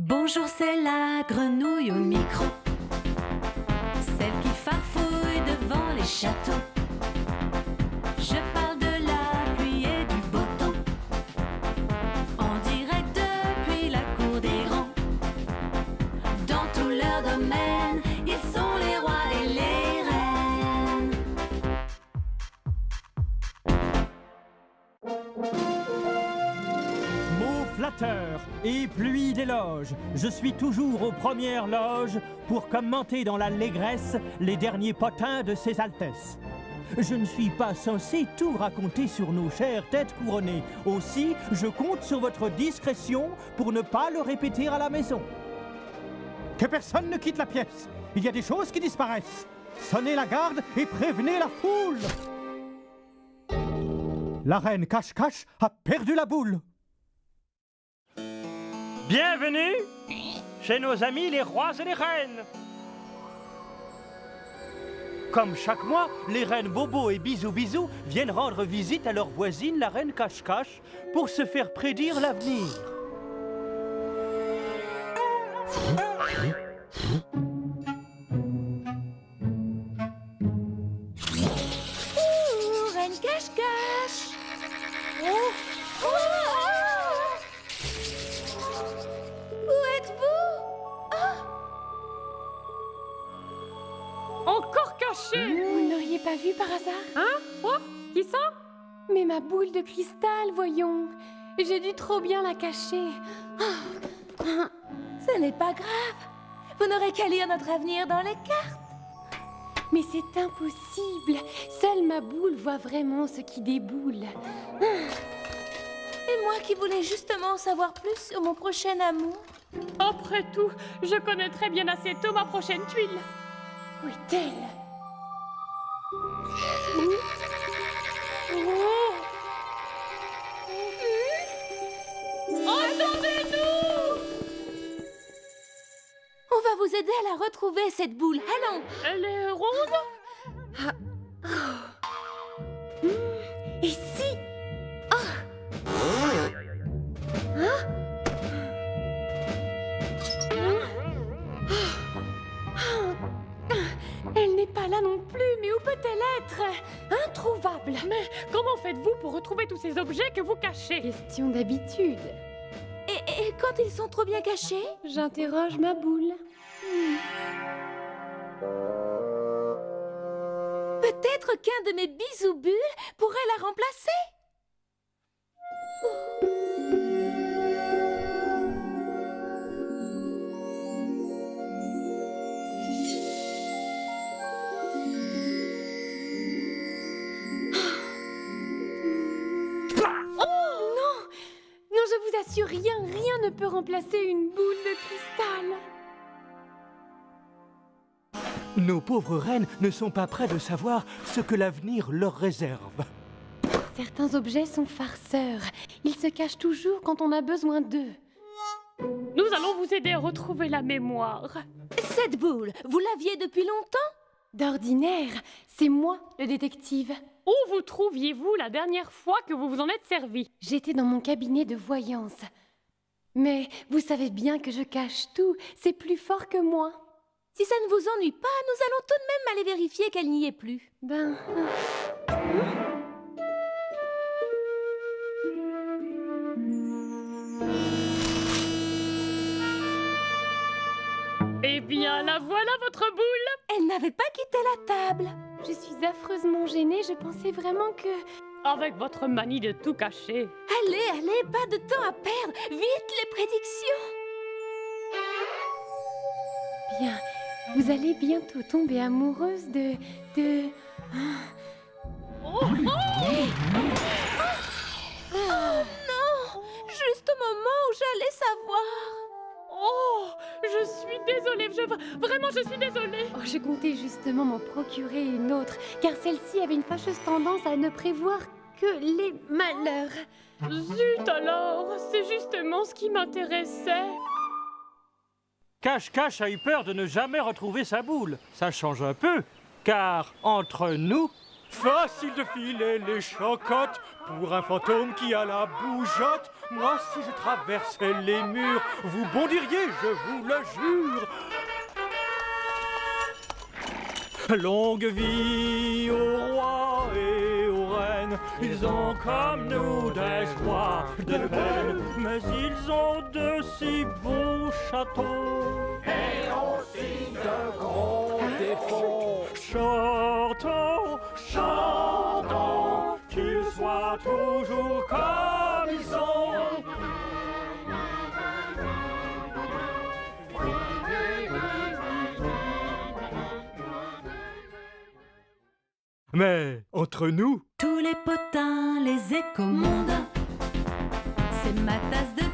Bonjour, c'est la grenouille au micro, celle qui farfouille devant les châteaux. Je parle de la pluie et du beau temps, en direct depuis la cour des grands. Dans tout leur domaine, ils sont les rois et les reines. Mots flatteurs et pluie d'éloges, je suis toujours aux premières loges pour commenter dans l'allégresse les derniers potins de ses altesses. Je ne suis pas censé tout raconter sur nos chères têtes couronnées. Aussi, je compte sur votre discrétion pour ne pas le répéter à la maison. Que personne ne quitte la pièce. Il y a des choses qui disparaissent. Sonnez la garde et prévenez la foule. La reine Cache-Cache a perdu la boule. Bienvenue chez nos amis les rois et les reines. Comme chaque mois, les reines Bobo et Bisou Bisou viennent rendre visite à leur voisine, la reine Cache-Cache, pour se faire prédire l'avenir. Ouh, reine Cache-Cache. Où êtes-vous? Encore caché! Vous ne l'auriez pas vu par hasard? Hein? Quoi? Qui ça? Mais ma boule de cristal, voyons. J'ai dû trop bien la cacher. Ce n'est pas grave. Vous n'aurez qu'à lire notre avenir dans les cartes. Mais c'est impossible. Seule ma boule voit vraiment ce qui déboule. Et moi qui voulais justement en savoir plus sur mon prochain amour. Après tout, je connais très bien assez tôt ma prochaine tuile. Où est-elle? Attendez-nous! On va vous aider à la retrouver, cette boule. Allons. Elle est ronde? Et si... Elle n'est pas là non plus, mais où peut-elle être? Introuvable. Mais comment faites-vous pour retrouver tous ces objets que vous cachez? Question d'habitude. Et quand ils sont trop bien cachés? J'interroge ma boule. Peut-être qu'un de mes bisous bulles pourrait la remplacer. Non, je vous assure, rien ne peut remplacer une boule de cristal. Nos pauvres reines ne sont pas près de savoir ce que l'avenir leur réserve. Certains objets sont farceurs. Ils se cachent toujours quand on a besoin d'eux. Nous allons vous aider à retrouver la mémoire. Cette boule, vous l'aviez depuis longtemps? D'ordinaire, c'est moi, le détective. Où vous trouviez-vous la dernière fois que vous vous en êtes servi? J'étais dans mon cabinet de voyance. Mais vous savez bien que je cache tout. C'est plus fort que moi. Si ça ne vous ennuie pas, nous allons tout de même aller vérifier qu'elle n'y est plus. Eh bien, la voilà votre boule! Elle n'avait pas quitté la table. Je suis affreusement gênée. Je pensais vraiment que... Avec votre manie de tout cacher. Allez, pas de temps à perdre. Vite les prédictions. Bien, vous allez bientôt tomber amoureuse de... Oh Non, juste au moment où j'allais savoir. Oh, je suis désolée, vraiment je suis désolée. Oh, je comptais justement m'en procurer une autre, car celle-ci avait une fâcheuse tendance à ne prévoir que les malheurs. Zut alors, c'est justement ce qui m'intéressait. Cache-Cache a eu peur de ne jamais retrouver sa boule. Ça change un peu, car entre nous, Facile de filer les chocottes pour un fantôme qui a la bougeotte. Moi, si je traversais les murs, vous bondiriez, je vous le jure. Longue vie aux rois et aux reines, ils ont comme nous des joies, des peines, mais ils ont de si beaux châteaux. Et aussi de gros défauts. Chantons, chantons, qu'ils soient toujours comme ils sont. Mais entre nous, Tous les potins, les écomondes, c'est ma tasse de